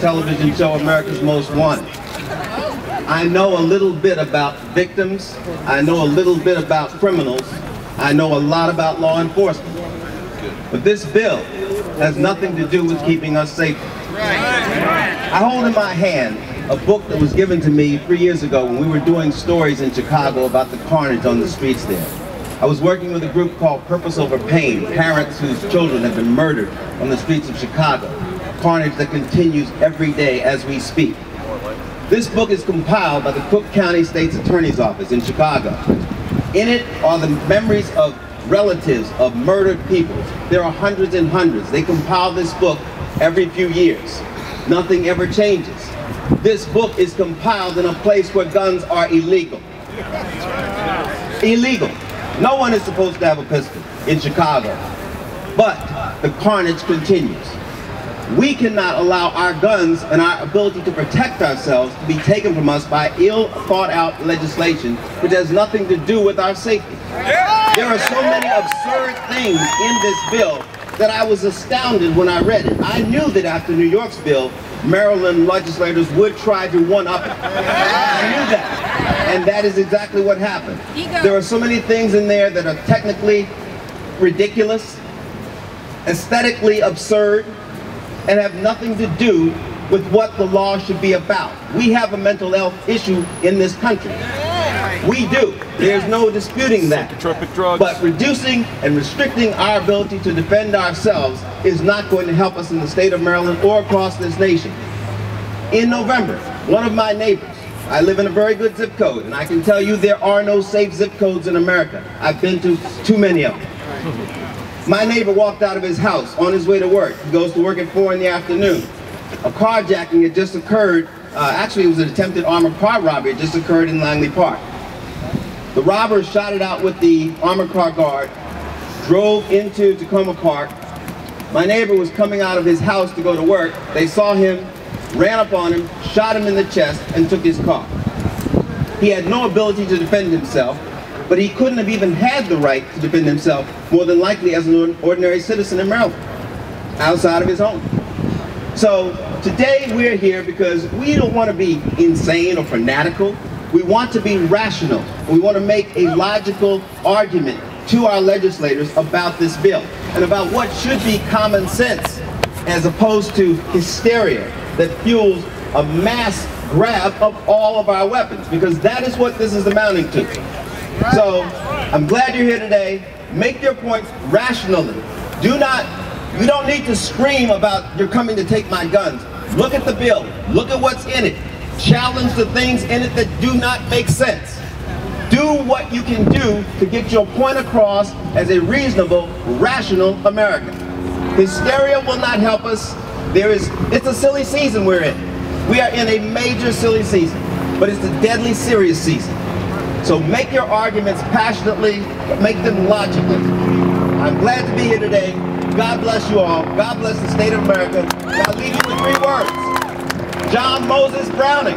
television show America's Most Wanted. I know a little bit about victims. I know a little bit about criminals. I know a lot about law enforcement. But this bill has nothing to do with keeping us safe. I hold in my hand a book that was given to me 3 years ago when we were doing stories in Chicago about the carnage on the streets there. I was working with a group called Purpose Over Pain, parents whose children have been murdered on the streets of Chicago. Carnage that continues every day as we speak. This book is compiled by the Cook County State's Attorney's Office in Chicago. In it are the memories of relatives of murdered people. There are hundreds and hundreds. They compile this book every few years. Nothing ever changes. This book is compiled in a place where guns are illegal. Illegal. No one is supposed to have a pistol in Chicago. But the carnage continues. We cannot allow our guns and our ability to protect ourselves to be taken from us by ill-thought-out legislation which has nothing to do with our safety. There are so many absurd things in this bill that I was astounded when I read it. I knew that after New York's bill, Maryland legislators would try to one-up it. I knew that. And that is exactly what happened. There are so many things in there that are technically ridiculous, aesthetically absurd, and have nothing to do with what the law should be about. We have a mental health issue in this country. We do. There's no disputing that. But reducing and restricting our ability to defend ourselves is not going to help us in the state of Maryland or across this nation. In November, one of my neighbors, I live in a very good zip code, and I can tell you there are no safe zip codes in America. I've been to too many of them. My neighbor walked out of his house on his way to work. He goes to work at 4 in the afternoon. A carjacking had just occurred. Actually, it was an attempted armored car robbery. It just occurred in Langley Park. The robbers shot it out with the armored car guard, drove into Tacoma Park. My neighbor was coming out of his house to go to work. They saw him, ran up on him, shot him in the chest, and took his car. He had no ability to defend himself, but he couldn't have even had the right to defend himself, more than likely as an ordinary citizen in Maryland, outside of his home. So today we're here because we don't want to be insane or fanatical. We want to be rational. We want to make a logical argument to our legislators about this bill and about what should be common sense as opposed to hysteria that fuels a mass grab of all of our weapons, because that is what this is amounting to. So I'm glad you're here today. Make your points rationally. You don't need to scream about you're coming to take my guns. Look at the bill. Look at what's in it. Challenge the things in it that do not make sense. Do what you can do to get your point across as a reasonable, rational American. Hysteria will not help us. It's a silly season we're in. We are in a major silly season, but it's a deadly serious season. So make your arguments passionately, but make them logically. I'm glad to be here today. God bless you all. God bless the state of America. I'll leave you with 3 words. John Moses Browning.